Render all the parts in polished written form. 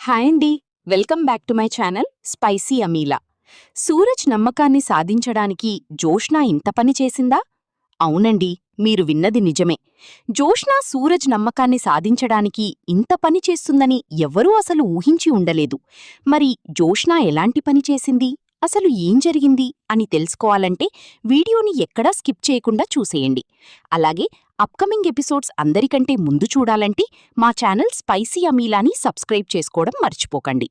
Hi అండి. Welcome back to my channel spicy అమీలా. సూరజ్ నమ్మకాన్ని సాధించడానికి జోష్నా ఇంత పని చేసిందా? అవునండి, మీరు విన్నది నిజమే. జోష్నా సూరజ్ నమ్మకాన్ని సాధించడానికి ఇంత పని చేస్తుందని ఎవ్వరూ అసలు ఊహించి ఉండలేదు. మరి జోష్నా ఎలాంటి పని చేసింది, అసలు ఏం జరిగింది అని తెలుసుకోవాలంటే వీడియోని ఎక్కడా స్కిప్ చేయకుండా చూసేయండి. అలాగే అప్కమింగ్ ఎపిసోడ్స్ అందరికంటే ముందు చూడాలంటే మా ఛానల్ స్పైసీ అమీలాని సబ్స్క్రైబ్ చేసుకోవడం మర్చిపోకండి.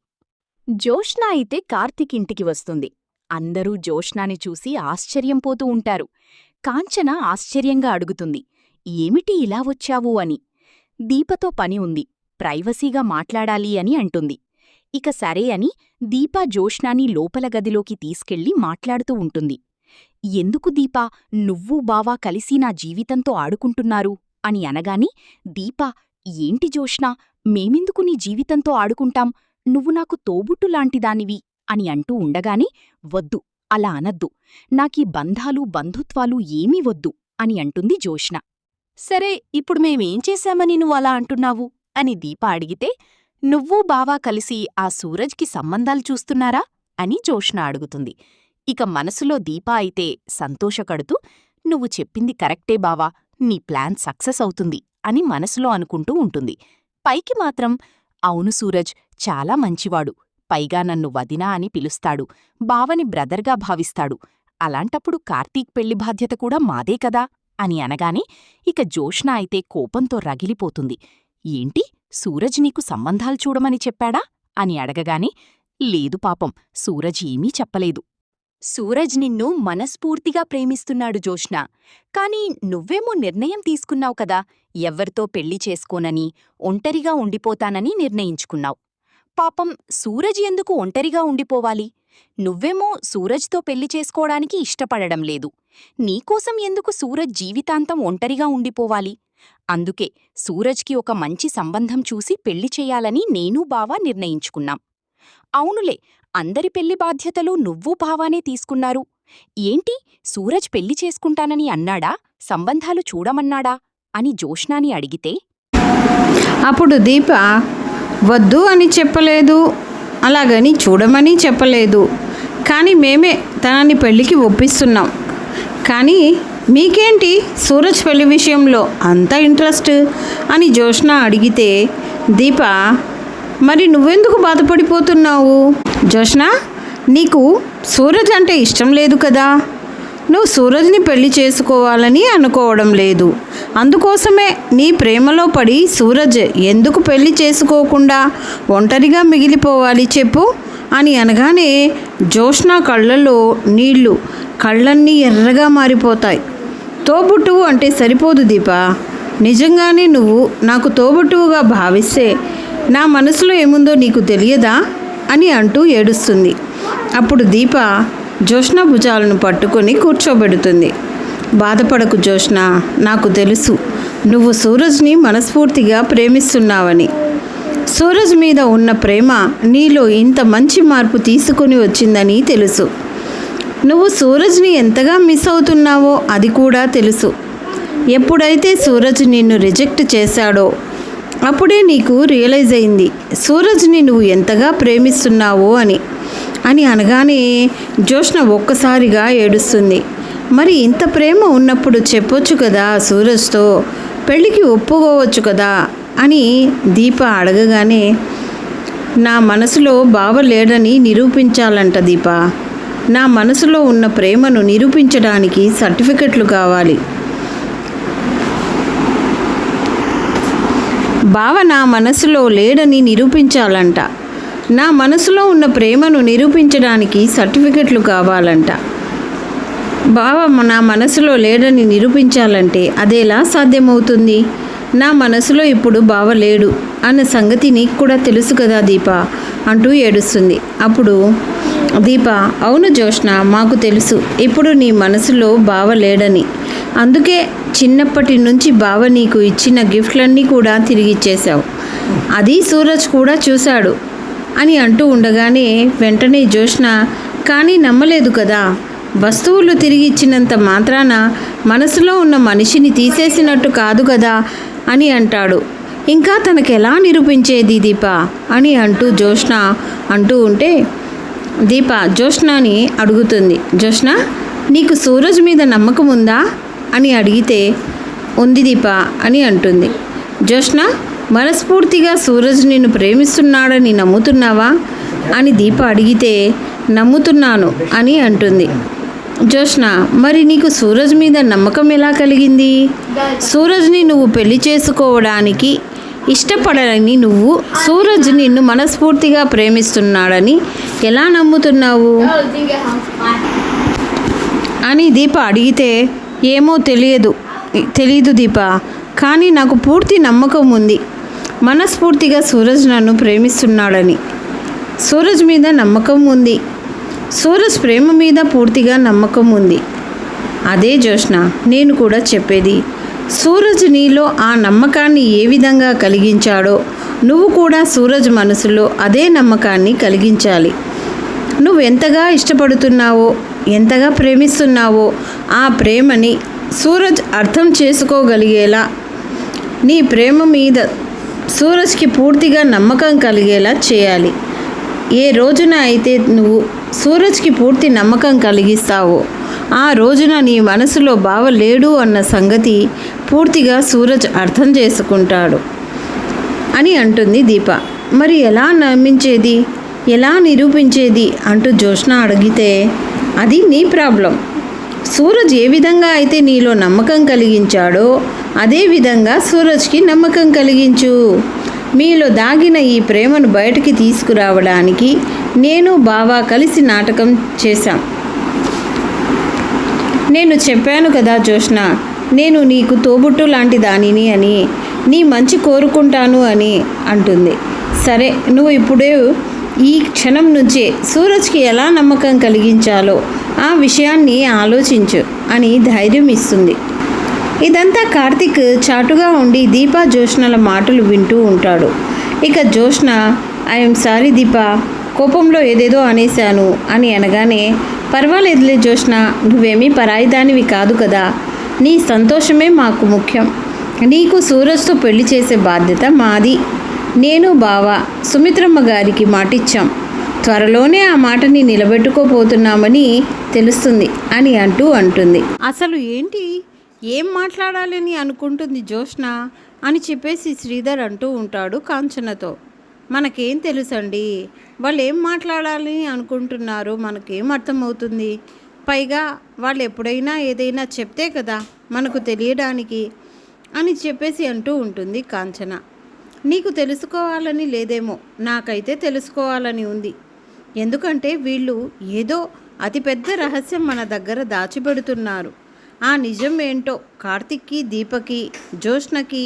జోష్నా అయితే కార్తీక్ ఇంటికి వస్తుంది. అందరూ జోష్నాని చూసి ఆశ్చర్యం పోతూ ఉంటారు. కాంచన ఆశ్చర్యంగా అడుగుతుంది, ఏమిటి ఇలా వచ్చావు అని. దీపతో పని ఉంది, ప్రైవసీగా మాట్లాడాలి అని అంటుంది. ఇక సరే అని దీప జోష్నాని లోపల గదిలోకి తీసుకెళ్లి మాట్లాడుతూ ఉంటుంది. ఎందుకు దీపా, నువ్వూ బావా కలిసి నా జీవితంతో ఆడుకుంటున్నారు అని అనగాని, దీప, ఏంటి జోష్నా, మేమెందుకు నీ జీవితంతో ఆడుకుంటాం, నువ్వు నాకు తోబుట్టులాంటిదానివి అని అంటూ ఉండగాని, వద్దు, అలా అనద్దు, నాకీ బంధాలు బంధుత్వాలు ఏమీ వద్దు అని అంటుంది జోష్న. సరే, ఇప్పుడు మేమేం చేశామని నువ్వు అలా అంటున్నావు అని దీప అడిగితే, నువ్వూ బావా కలిసి ఆ సూరజ్కి సంబంధాలు చూస్తున్నారా అని జోష్న అడుగుతుంది. ఇక మనసులో దీప అయితే సంతోషకడుతూ, నువ్వు చెప్పింది కరెక్టే బావా, నీ ప్లాన్ సక్సెస్ అవుతుంది అని మనసులో అనుకుంటూ ఉంటుంది. పైకి మాత్రం, అవును సూరజ్ చాలా మంచివాడు, పైగా నన్ను వదినా అని పిలుస్తాడు, బావని బ్రదర్గా భావిస్తాడు, అలాంటప్పుడు కార్తీక్ పెళ్లి బాధ్యత కూడా మాదే కదా అని అనగానే ఇక జోష్న అయితే కోపంతో రగిలిపోతుంది. ఏంటి, సూరజ్ నీకు సంబంధాలు చూడమని చెప్పాడా అని అడగగానే, లేదు పాపం, సూరజ్ ఏమీ చెప్పలేదు. సూరజ్ నిన్ను మనస్ఫూర్తిగా ప్రేమిస్తున్నాడు జోష్నా, కాని నువ్వేమో నిర్ణయం తీసుకున్నావు కదా, ఎవ్వరితో పెళ్లి చేసుకోనని, ఒంటరిగా ఉండిపోతానని నిర్ణయించుకున్నావు. పాపం సూరజ్ ఎందుకు ఒంటరిగా ఉండిపోవాలి? నువ్వేమో సూరజ్తో పెళ్లి చేసుకోవడానికి ఇష్టపడడం లేదు, నీకోసం ఎందుకు సూరజ్ జీవితాంతం ఒంటరిగా ఉండిపోవాలి? అందుకే సూరజ్కి ఒక మంచి సంబంధం చూసి పెళ్లి చెయ్యాలని నేనూ బావా నిర్ణయించుకున్నాం. అవునులే, అందరి పెళ్లి బాధ్యతలు నువ్వూ బావానే తీసుకున్నారు. ఏంటి, సూరజ్ పెళ్లి చేసుకుంటానని అన్నాడా, సంబంధాలు చూడమన్నాడా అని జోష్నాని అడిగితే, అప్పుడు దీప, వద్దు అని చెప్పలేదు, అలాగని చూడమని చెప్పలేదు, కానీ మేమే తనని పెళ్లికి ఒప్పిస్తున్నాం. కానీ మీకేంటి సూరజ్ పెళ్లి విషయంలో అంత ఇంట్రెస్ట్ అని జోష్న అడిగితే, దీప, మరి నువ్వెందుకు బాధపడిపోతున్నావు? జోష్న, నీకు సూరజ్ అంటే ఇష్టం లేదు కదా, నువ్వు సూరజ్ని పెళ్లి చేసుకోవాలని అనుకోవడం లేదు, అందుకోసమే నీ ప్రేమలో పడి సూరజ్ ఎందుకు పెళ్లి చేసుకోకుండా ఒంటరిగా మిగిలిపోవాలి చెప్పు అని అనగానే జోష్న కళ్ళల్లో నీళ్లు, కళ్ళన్నీ ఎర్రగా మారిపోతాయి. తోబుట్టువు అంటే సరిపోదు దీప, నిజంగానే నువ్వు నాకు తోబుట్టువుగా భావిస్తే నా మనసులో ఏముందో నీకు తెలియదా అని అంటూ ఏడుస్తుంది. అప్పుడు దీప జోష్న భుజాలను పట్టుకొని కూర్చోబెడుతుంది. బాధపడకు జోష్న, నాకు తెలుసు నువ్వు సూరజ్ని మనస్ఫూర్తిగా ప్రేమిస్తున్నావని. సూరజ్ మీద ఉన్న ప్రేమ నీలో ఇంత మంచి మార్పు తీసుకొని వచ్చిందని తెలుసు. నువ్వు సూరజ్ని ఎంతగా మిస్ అవుతున్నావో అది కూడా తెలుసు. ఎప్పుడైతే సూరజ్ నిన్ను రిజెక్ట్ చేశాడో అప్పుడే నీకు రియలైజ్ అయింది సూరజ్ని నువ్వు ఎంతగా ప్రేమిస్తున్నావో అని అనగానే జోష్న ఒక్కసారిగా ఏడుస్తుంది. మరి ఇంత ప్రేమ ఉన్నప్పుడు చెప్పొచ్చు కదా సూరజ్తో, పెళ్ళికి ఒప్పుకోవచ్చు కదా అని దీప అడగగానే, నా మనసులో బావ లేడని నిరూపించాలంట దీప, నా మనసులో ఉన్న ప్రేమను నిరూపించడానికి సర్టిఫికెట్లు కావాలి. బావ నా మనసులో లేడని నిరూపించాలంట, నా మనసులో ఉన్న ప్రేమను నిరూపించడానికి సర్టిఫికెట్లు కావాలంట. బావ నా మనసులో లేడని నిరూపించాలంటే అదేలా సాధ్యమవుతుంది? నా మనసులో ఇప్పుడు బావ లేడు అన్న సంగతి నీకు కూడా తెలుసు కదా దీప అంటూ ఏడుస్తుంది. అప్పుడు దీప, అవును జోష్న, మాకు తెలుసు ఇప్పుడు నీ మనసులో బావ లేడని, అందుకే చిన్నప్పటి నుంచి బావ నీకు ఇచ్చిన గిఫ్ట్లన్నీ కూడా తిరిగిచ్చేశావు, అది సూరజ్ కూడా చూశాడు అని అంటూ ఉండగానే వెంటనే జోష్న, కానీ నమ్మలేదు కదా, వస్తువులు తిరిగి ఇచ్చినంత మాత్రాన మనసులో ఉన్న మనిషిని తీసేసినట్టు కాదు కదా అని అంటాడు. ఇంకా తనకు ఎలా నిరూపించేది దీప అని అంటూ జోష్న అంటూ ఉంటే దీప జోష్నాని అడుగుతుంది. జోష్న, నీకు సూరజ్ మీద నమ్మకం ఉందా అని అడిగితే ఉంది దీప అని అంటుంది. జోష్న, మనస్ఫూర్తిగా సూరజ్ నిన్ను ప్రేమిస్తున్నాడని నమ్ముతున్నావా అని దీప అడిగితే నమ్ముతున్నాను అని అంటుంది. జోష్న, మరి నీకు సూరజ్ మీద నమ్మకం ఎలా కలిగింది? సూరజ్ని నువ్వు పెళ్లి చేసుకోవడానికి ఇష్టపడని నువ్వు సూరజ్ నిన్ను మనస్ఫూర్తిగా ప్రేమిస్తున్నాడని ఎలా నమ్ముతున్నావు అని దీప అడిగితే ఏమో తెలియదు దీప, కానీ నాకు పూర్తి నమ్మకం ఉంది మనస్ఫూర్తిగా సూరజ్ నన్ను ప్రేమిస్తున్నాడని. సూరజ్ మీద నమ్మకం ఉంది, సూరజ్ ప్రేమ మీద పూర్తిగా నమ్మకం ఉంది. అదే జోష్న నేను కూడా చెప్పేది. సూరజ్ నీలో ఆ నమ్మకాన్ని ఏ విధంగా కలిగించాడో నువ్వు కూడా సూరజ్ మనసులో అదే నమ్మకాన్ని కలిగించాలి. నువ్వు ఎంతగా ఇష్టపడుతున్నావో, ఎంతగా ప్రేమిస్తున్నావో ఆ ప్రేమని సూరజ్ అర్థం చేసుకోగలిగేలా, నీ ప్రేమ మీద సూరజ్కి పూర్తిగా నమ్మకం కలిగేలా చేయాలి. ఏ రోజున అయితే నువ్వు సూరజ్కి పూర్తి నమ్మకం కలిగిస్తావో ఆ రోజున నీ మనసులో బావ లేడు అన్న సంగతి పూర్తిగా సూరజ్ అర్థం చేసుకుంటాడు అని అంటుంది దీప. మరి ఎలా నమ్మించేది, ఎలా నిరూపించేది అంటూ జోష్న అడిగితే అది నీ ప్రాబ్లం. సూరజ్ ఏ విధంగా అయితే నీలో నమ్మకం కలిగించాడో అదే విధంగా సూరజ్కి నమ్మకం కలిగించు. మీలో దాగిన ఈ ప్రేమను బయటికి తీసుకురావడానికి నేను బావ కలిసి నాటకం చేశాం. నేను చెప్పాను కదా జోష్న, నేను నీకు తోబుట్టు లాంటి దానిని అని, నీ మంచి కోరుకుంటాను అని అంటుంది. సరే, నువ్వు ఇప్పుడే ఈ క్షణం నుంచే సూరజ్కి ఎలా నమ్మకం కలిగించాలో ఆ విషయాన్ని ఆలోచించు అని ధైర్యం ఇస్తుంది. ఇదంతా కార్తిక్ చాటుగా ఉండి దీపా జోష్నల మాటలు వింటూ ఉంటాడు. ఇక జోష్న, ఐఎమ్ సారీ దీప, కోపంలో ఏదేదో అనేశాను అని అనగానే పర్వాలేదులే జోష్న, నువ్వేమీ పరాయిదానివి కాదు కదా, నీ సంతోషమే మాకు ముఖ్యం. నీకు సూరజ్తో పెళ్లి చేసే బాధ్యత మాది. నేను బావ సుమిత్రమ్మ గారికి మాటిచ్చాం, త్వరలోనే ఆ మాటని నిలబెట్టుకోపోతున్నామని తెలుస్తుంది అని అంటుంది. అసలు ఏంటి, ఏం మాట్లాడాలని అనుకుంటుంది జోష్న అని చెప్పేసి శ్రీధర్ అంటూ ఉంటాడు కాంచనతో. మనకేం తెలుసండి, వాళ్ళు ఏం మాట్లాడాలని అనుకుంటున్నారో మనకేం అర్థమవుతుంది? పైగా వాళ్ళు ఎప్పుడైనా ఏదైనా చెప్తే కదా మనకు తెలియడానికి అని చెప్పేసి అంటూ ఉంటుంది కాంచన. నీకు తెలుసుకోవాలని లేదేమో, నాకైతే తెలుసుకోవాలని ఉంది. ఎందుకంటే వీళ్ళు ఏదో అతిపెద్ద రహస్యం మన దగ్గర దాచిపెడుతున్నారు. ఆ నిజం ఏంటో కార్తిక్కి, దీపకి, జోష్నకి,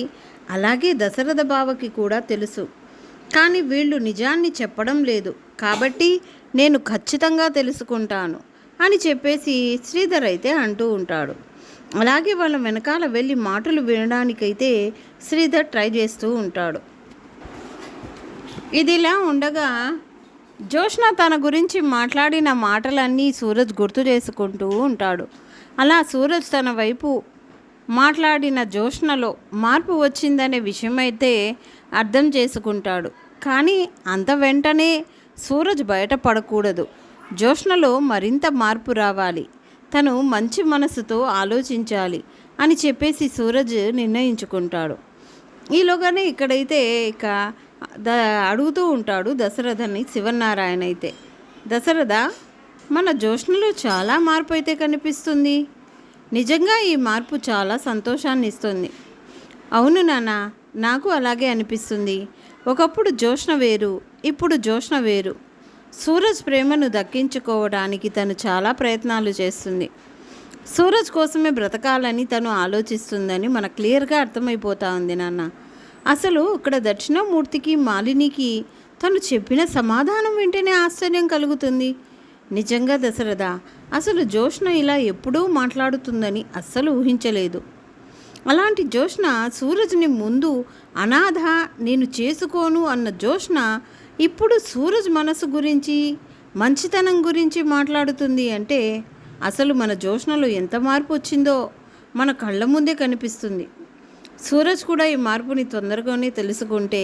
అలాగే దశరథ బావకి కూడా తెలుసు. కానీ వీళ్ళు నిజాన్ని చెప్పడం లేదు, కాబట్టి నేను ఖచ్చితంగా తెలుసుకుంటాను అని చెప్పేసి శ్రీధర్ అయితే అంటూ ఉంటాడు. అలాగే వాళ్ళ వెనకాల వెళ్ళి మాటలు వినడానికైతే శ్రీధర్ ట్రై చేస్తూ ఉంటాడు. ఇదిలా ఉండగా జోష్న తన గురించి మాట్లాడిన మాటలన్నీ సూరజ్ గుర్తు చేసుకుంటూ ఉంటాడు. అలా సూరజ్ తన వైపు మాట్లాడిన జోష్నలో మార్పు వచ్చిందనే విషయమైతే అర్థం చేసుకుంటాడు. కానీ అంత వెంటనే సూరజ్ బయటపడకూడదు. జోష్నలో మరింత మార్పు రావాలి, తను మంచి మనసుతో ఆలోచించాలి అని చెప్పేసి సూరజ్ నిర్ణయించుకుంటాడు. ఈలోగానే ఇక్కడైతే ఇక అడుగుతూ ఉంటాడు దశరథని శివనారాయణ అయితే. దశరథ, మన జోష్నలో చాలా మార్పు అయితే కనిపిస్తుంది. నిజంగా ఈ మార్పు చాలా సంతోషాన్ని ఇస్తుంది. అవును నాన్న, నాకు అలాగే అనిపిస్తుంది. ఒకప్పుడు జోష్న వేరు, ఇప్పుడు జోష్న వేరు. సూరజ్ ప్రేమను దక్కించుకోవడానికి తను చాలా ప్రయత్నాలు చేస్తుంది. సూరజ్ కోసమే బ్రతకాలని తను ఆలోచిస్తుందని మనకు క్లియర్గా అర్థమైపోతా ఉంది నాన్న. అసలు ఇక్కడ దక్షిణామూర్తికి, మాలినికి తను చెప్పిన సమాధానం వింటేనే ఆశ్చర్యం కలుగుతుంది. నిజంగా దశరథ, అసలు జోష్న ఇలా ఎప్పుడూ మాట్లాడుతుందని అస్సలు ఊహించలేదు. అలాంటి జోష్న సూరజ్ని ముందు అనాథ, నేను చేసుకోను అన్న జోష్న ఇప్పుడు సూరజ్ మనసు గురించి, మంచితనం గురించి మాట్లాడుతుంది అంటే అసలు మన జోష్నలో ఎంత మార్పు వచ్చిందో మన కళ్ళ ముందే కనిపిస్తుంది. సూరజ్ కూడా ఈ మార్పుని తొందరగానే తెలుసుకుంటే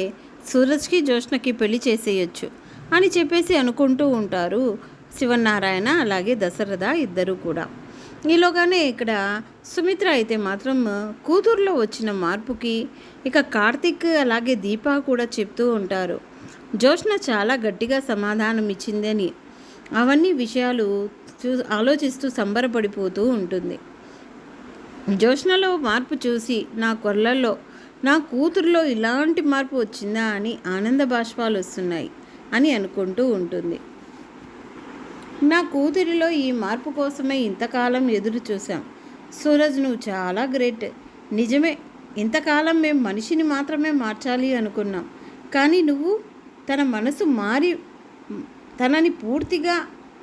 సూరజ్కి జోష్నకి పెళ్లి చేసేయచ్చు అని చెప్పేసి అనుకుంటూ ఉంటారు శివనారాయణ అలాగే దశరథ ఇద్దరు కూడా. ఈలోగానే ఇక్కడ సుమిత్ర అయితే మాత్రం కూతురులో వచ్చిన మార్పుకి ఇక కార్తీక్ అలాగే దీప కూడా చెప్తూ ఉంటారు. జోష్న చాలా గట్టిగా సమాధానం ఇచ్చిందని అవన్నీ విషయాలు ఆలోచిస్తూ సంబరపడిపోతూ ఉంటుంది. జోష్నలో మార్పు చూసి నా కొర్లల్లో నా కూతురులో ఇలాంటి మార్పు వచ్చిందా అని ఆనంద బాష్పాలు వస్తున్నాయి అని అనుకుంటూ ఉంటుంది. నా కూతురిలో ఈ మార్పు కోసమే ఇంతకాలం ఎదురు చూసాం. సూరజ్ నువ్వు చాలా గ్రేట్. నిజమే, ఇంతకాలం మేము మనిషిని మాత్రమే మార్చాలి అనుకున్నాం, కానీ నువ్వు తన మనసు మారి తనని పూర్తిగా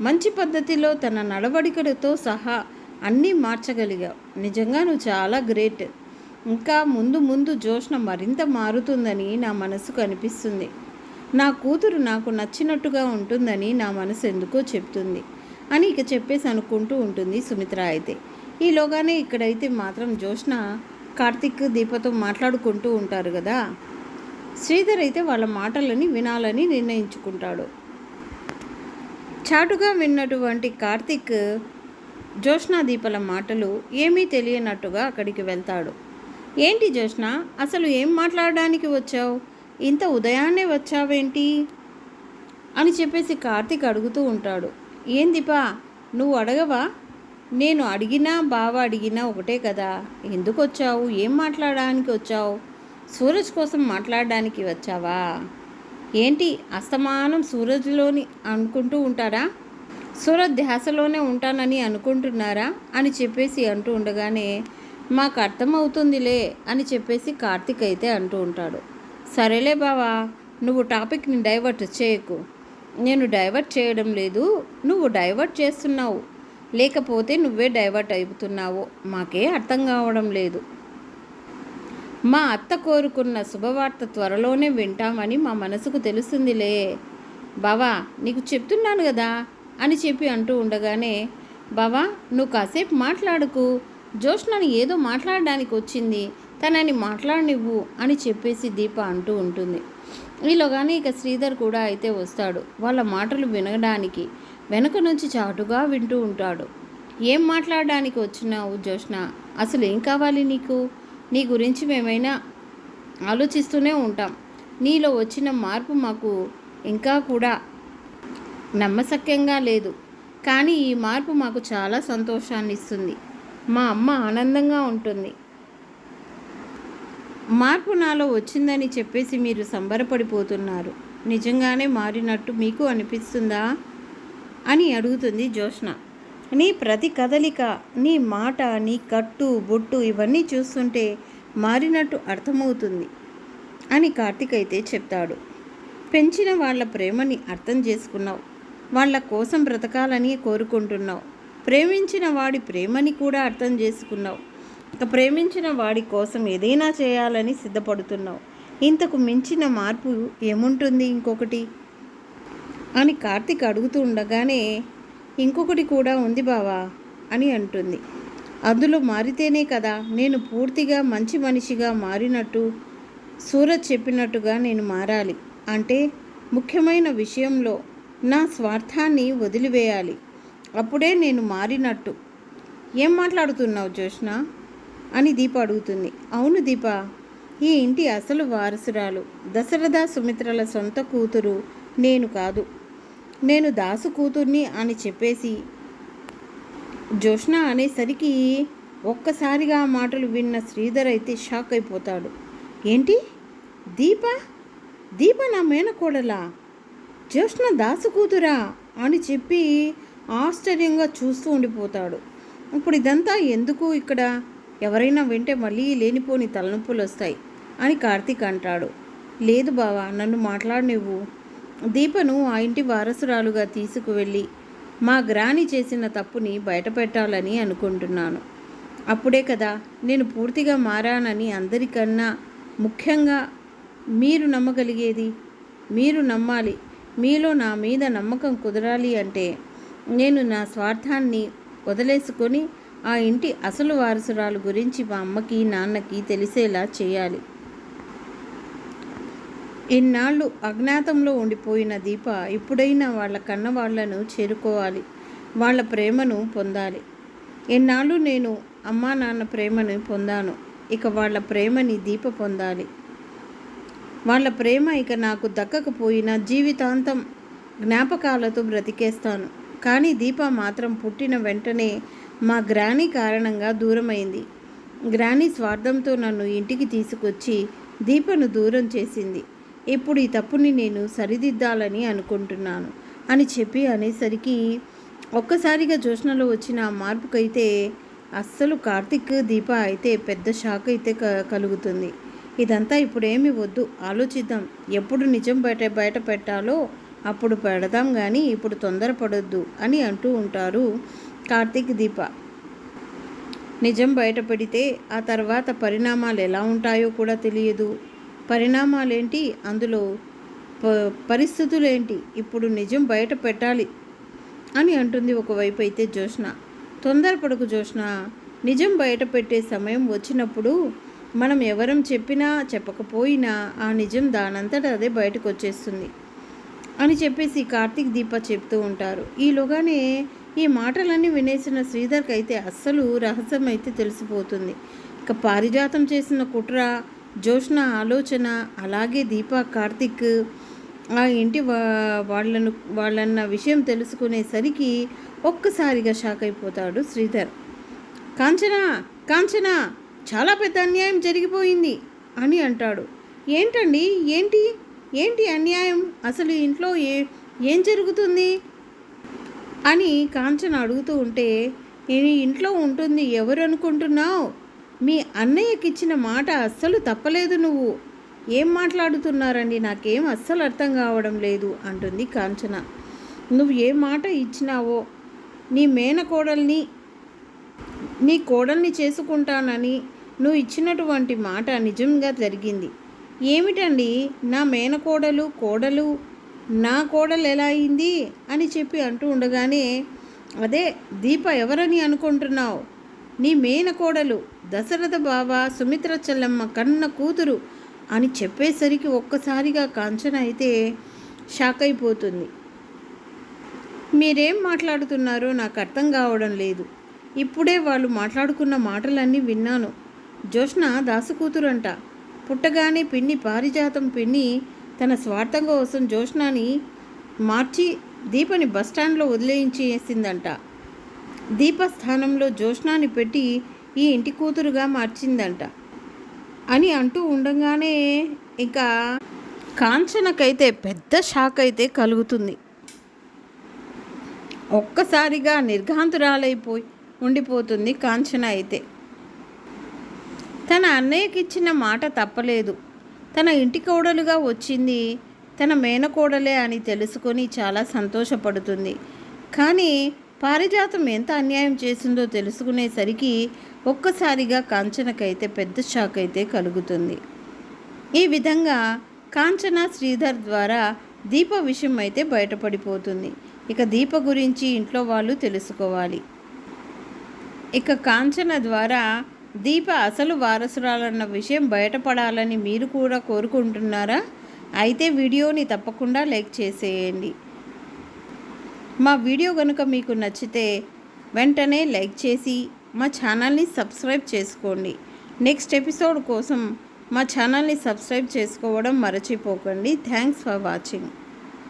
మంచి పద్ధతిలో తన నడవడికలతో సహా అన్నీ మార్చగలిగావు. నిజంగా నువ్వు చాలా గ్రేట్. ఇంకా ముందు ముందు జోష్న మరింత మారుతుందని నా మనసుకు అనిపిస్తుంది. నా కూతురు నాకు నచ్చినట్టుగా ఉంటుందని నా మనసు ఎందుకో చెప్తుంది అని ఇక చెప్పేసి అనుకుంటూ ఉంటుంది సుమిత్ర అయితే. ఈలోగానే ఇక్కడైతే మాత్రం జోష్న కార్తీక్ దీపతో మాట్లాడుకుంటూ ఉంటారు కదా. శ్రీధర్ అయితే వాళ్ళ మాటలని వినాలని నిర్ణయించుకుంటాడు. చాటుగా విన్నటువంటి కార్తీక్ జోష్న దీపల మాటలు ఏమీ తెలియనట్టుగా అక్కడికి వెళ్తాడు. ఏంటి జోష్న, అసలు ఏం మాట్లాడడానికి వచ్చావు? ఇంత ఉదయాన్నే వచ్చావేంటి అని చెప్పేసి కార్తీక్ అడుగుతూ ఉంటాడు. ఏం దీపా, నువ్వు అడగవా? నేను అడిగినా బావ అడిగినా ఒకటే కదా. ఎందుకు వచ్చావు? ఏం మాట్లాడడానికి వచ్చావు? సూరజ్ కోసం మాట్లాడడానికి వచ్చావా? ఏంటి అస్తమానం సూరజ్లోని అనుకుంటూ ఉంటారా? సూరజ్ ధ్యాసలోనే ఉంటానని అనుకుంటున్నారా అని చెప్పేసి అంటూ ఉండగానే మాకు అర్థమవుతుందిలే అని చెప్పేసి కార్తీక్ అయితే అంటూ ఉంటాడు. సరేలే బావా, నువ్వు టాపిక్ని డైవర్ట్ చేయకు. నేను డైవర్ట్ చేయడం లేదు, నువ్వు డైవర్ట్ చేస్తున్నావు, లేకపోతే నువ్వే డైవర్ట్ అయిపోతున్నావు. మాకే అర్థం కావడం లేదు. మా అత్త కోరుకున్న శుభవార్త త్వరలోనే వింటామని మా మనసుకు తెలుస్తుందిలే బావా, నీకు చెప్తున్నాను కదా అని చెప్పి అంటూ ఉండగానే బావా నువ్వు కాసేపు మాట్లాడుకు, జోష్నని ఏదో మాట్లాడడానికి వచ్చింది, తనని మాట్లాడనివ్వు అని చెప్పేసి దీప అంటూ ఉంటుంది. ఈలోగానే ఇక శ్రీధర్ కూడా అయితే వస్తాడు. వాళ్ళ మాటలు వినడానికి వెనక నుంచి చాటుగా వింటూ ఉంటాడు. ఏం మాట్లాడడానికి వచ్చినావు జోష్న? అసలు ఏం కావాలి నీకు? నీ గురించి మేమైనా ఆలోచిస్తూనే ఉంటాం. నీలో వచ్చిన మార్పు మాకు ఇంకా కూడా నమ్మశక్యంగా లేదు, కానీ ఈ మార్పు మాకు చాలా సంతోషాన్ని ఇస్తుంది. మా అమ్మ ఆనందంగా ఉంటుంది. మార్పు నాలో వచ్చిందని చెప్పేసి మీరు సంబరపడిపోతున్నారు. నిజంగానే మారినట్టు మీకు అనిపిస్తుందా అని అడుగుతుంది జోష్న. నీ ప్రతి కదలిక, నీ మాట, నీ కట్టు బొట్టు ఇవన్నీ చూస్తుంటే మారినట్టు అర్థమవుతుంది అని కార్తీక్ అయితే చెప్తాడు. పెంచిన వాళ్ళ ప్రేమని అర్థం చేసుకున్నావు, వాళ్ళ కోసం బ్రతకాలని కోరుకుంటున్నావు, ప్రేమించిన వాడి ప్రేమని కూడా అర్థం చేసుకున్నావు, ఇక ప్రేమించిన వాడి కోసం ఏదైనా చేయాలని సిద్ధపడుతున్నావు. ఇంతకు మించిన మార్పు ఏముంటుంది ఇంకొకటి అని కార్తీక్ అడుగుతూ ఉండగానే ఇంకొకటి కూడా ఉంది బావా అని అంటుంది. అందులో మారితేనే కదా నేను పూర్తిగా మంచి మనిషిగా మారినట్టు. సూరజ్ చెప్పినట్టుగా నేను మారాలి అంటే ముఖ్యమైన విషయంలో నా స్వార్థాన్ని వదిలివేయాలి. అప్పుడే నేను మారినట్టు. ఏం మాట్లాడుతున్నావు జోష్న అని దీప అడుగుతుంది. అవును దీప, ఈ ఇంటి అసలు వారసురాలు దశరథ సుమిత్రల సొంత కూతురు నేను కాదు, నేను దాసు కూతుర్ని అని చెప్పేసి జోష్న అనేసరికి ఒక్కసారిగా ఆ మాటలు విన్న శ్రీధర్ అయితే షాక్ అయిపోతాడు. ఏంటి దీప? దీప నా మేనకోడలా? జోష్న దాసు కూతురా అని చెప్పి ఆశ్చర్యంగా చూస్తూ ఉండిపోతాడు. ఇప్పుడు ఇదంతా ఎందుకు ఇక్కడ? ఎవరైనా వింటే మళ్ళీ లేనిపోని తలనొప్పులు వస్తాయి అని కార్తీక్ అంటాడు. లేదు బావా, నన్ను మాట్లాడనివ్వు. దీపను ఆ ఇంటి వారసురాలుగా తీసుకువెళ్ళి మా గ్రాని చేసిన తప్పుని బయటపెట్టాలని అనుకుంటున్నాను. అప్పుడే కదా నేను పూర్తిగా మారానని అందరికన్నా ముఖ్యంగా మీరు నమ్మగలిగేది. మీరు నమ్మాలి. మీలో నా మీద నమ్మకం కుదరాలి అంటే నేను నా స్వార్థాన్ని వదిలేసుకొని ఆ ఇంటి అసలు వారసురాలు గురించి మా అమ్మకి నాన్నకి తెలిసేలా చేయాలి. ఇన్నాళ్ళు అజ్ఞాతంలో ఉండిపోయిన దీప ఇప్పుడైనా వాళ్ళ కన్నవాళ్లను చేరుకోవాలి, వాళ్ళ ప్రేమను పొందాలి. ఎన్నాళ్ళు నేను అమ్మా నాన్న ప్రేమను పొందాను, ఇక వాళ్ళ ప్రేమని దీప పొందాలి. వాళ్ళ ప్రేమ ఇక నాకు దక్కకపోయినా జీవితాంతం జ్ఞాపకాలతో బ్రతికేస్తాను. కానీ దీప మాత్రం పుట్టిన వెంటనే మా గ్రానీ కారణంగా దూరమైంది. గ్రానీ స్వార్థంతో నన్ను ఇంటికి తీసుకొచ్చి దీపను దూరం చేసింది. ఇప్పుడు ఈ తప్పుని నేను సరిదిద్దాలని అనుకుంటున్నాను అని చెప్పి అనేసరికి ఒక్కసారిగా జోష్నలో వచ్చిన ఆ మార్పుకైతే అస్సలు కార్తిక్ దీప అయితే పెద్ద షాక్ అయితే కలుగుతుంది. ఇదంతా ఇప్పుడేమి వద్దు, ఆలోచిద్దాం. ఎప్పుడు నిజం బయట పెట్టాలో అప్పుడు పెడదాం, కానీ ఇప్పుడు తొందరపడొద్దు అని అంటూ ఉంటారు కార్తిక్ దీప. నిజం బయట పెడితే ఆ తర్వాత పరిణామాలు ఎలా ఉంటాయో కూడా తెలియదు. పరిణామాలేంటి, అందులో పరిస్థితులేంటి, ఇప్పుడు నిజం బయట పెట్టాలి అని అంటుంది ఒకవైపు అయితే జోష్న. తొందరపడకు జోష్న, నిజం బయట పెట్టే సమయం వచ్చినప్పుడు మనం ఎవరం చెప్పినా చెప్పకపోయినా ఆ నిజం దానంతట అదే బయటకు వచ్చేస్తుంది అని చెప్పేసి కార్తిక్ దీప చెప్తూ ఉంటారు. ఈలోగానే ఈ మాటలన్నీ వినేసిన శ్రీధర్కి అయితే అస్సలు రహస్యం అయితే తెలిసిపోతుంది. ఇక పారిజాతం చేసిన కుట్ర, జోష్న ఆలోచన, అలాగే దీప కార్తిక్ ఆ ఇంటి వాళ్ళన్న విషయం తెలుసుకునేసరికి ఒక్కసారిగా షాక్ అయిపోతాడు శ్రీధర్. కాంచనా కాంచనా, చాలా పెద్ద అన్యాయం జరిగిపోయింది అని అంటాడు. ఏంటండి, ఏంటి అన్యాయం, అసలు ఇంట్లో ఏం జరుగుతుంది అని కాంచన అడుగుతూ ఉంటే, నేను ఇంట్లో ఉంటుంది ఎవరు అనుకుంటున్నావు? మీ అన్నయ్యకి ఇచ్చిన మాట అస్సలు తప్పలేదు. నువ్వు ఏం మాట్లాడుతున్నారండి, నాకేం అస్సలు అర్థం కావడం లేదు అంటుంది కాంచన. నువ్వు ఏ మాట ఇచ్చినావో, నీ కోడల్ని చేసుకుంటానని నువ్వు ఇచ్చినటువంటి మాట నిజంగా జరిగింది. ఏమిటండి, నా కోడలు నా కోడలు ఎలా అయింది అని చెప్పి అంటూ ఉండగానే, అదే దీప ఎవరని అనుకుంటున్నావు? నీ మేనకోడలు, దశరథ బావ సుమిత్ర చెల్లమ్మ కన్న కూతురు అని చెప్పేసరికి ఒక్కసారిగా కాంచన అయితే షాక్ అయిపోతుంది. మీరేం మాట్లాడుతున్నారో నాకు అర్థం కావడం లేదు. ఇప్పుడే వాళ్ళు మాట్లాడుకున్న మాటలన్నీ విన్నాను. జోష్న దాసు కూతురంట. పుట్టగానే పిన్ని పారిజాతం పిన్ని తన స్వార్థం కోసం జోష్నాని మార్చి దీపని బస్టాండ్లో వదిలేయించేసిందంట. దీప స్థానంలో జోష్నాని పెట్టి ఈ ఇంటి కూతురుగా మార్చిందంట అని అంటూ ఉండగానే ఇంకా కాంచనకైతే పెద్ద షాక్ అయితే కలుగుతుంది. ఒక్కసారిగా నిర్ఘాంతురాలైపోయి ఉండిపోతుంది కాంచన అయితే. తన అన్నయ్యకి ఇచ్చిన మాట తప్పలేదు, తన ఇంటి కోడలుగా వచ్చింది తన మేనకోడలే అని తెలుసుకొని చాలా సంతోషపడుతుంది. కానీ పారిజాతం ఎంత అన్యాయం చేసిందో తెలుసుకునేసరికి ఒక్కసారిగా కాంచనకైతే పెద్ద షాక్ అయితే కలుగుతుంది. ఈ విధంగా కాంచన శ్రీధర్ ద్వారా దీప విషయం అయితే బయటపడిపోతుంది. ఇక దీప గురించి ఇంట్లో వాళ్ళు తెలుసుకోవాలి. ఇక కాంచన ద్వారా దీప అసలు వారసురాలన్న విషయం బయటపడాలని మీరు కూడా కోరుకుంటున్నారా? అయితే వీడియోని తప్పకుండా లైక్ చేసేయండి. మా వీడియో కనుక మీకు నచ్చితే వెంటనే లైక్ చేసి మా ఛానల్ని సబ్స్క్రైబ్ చేసుకోండి. నెక్స్ట్ ఎపిసోడ్ కోసం మా ఛానల్ని సబ్స్క్రైబ్ చేసుకోవడం మర్చిపోకండి. Thanks for watching.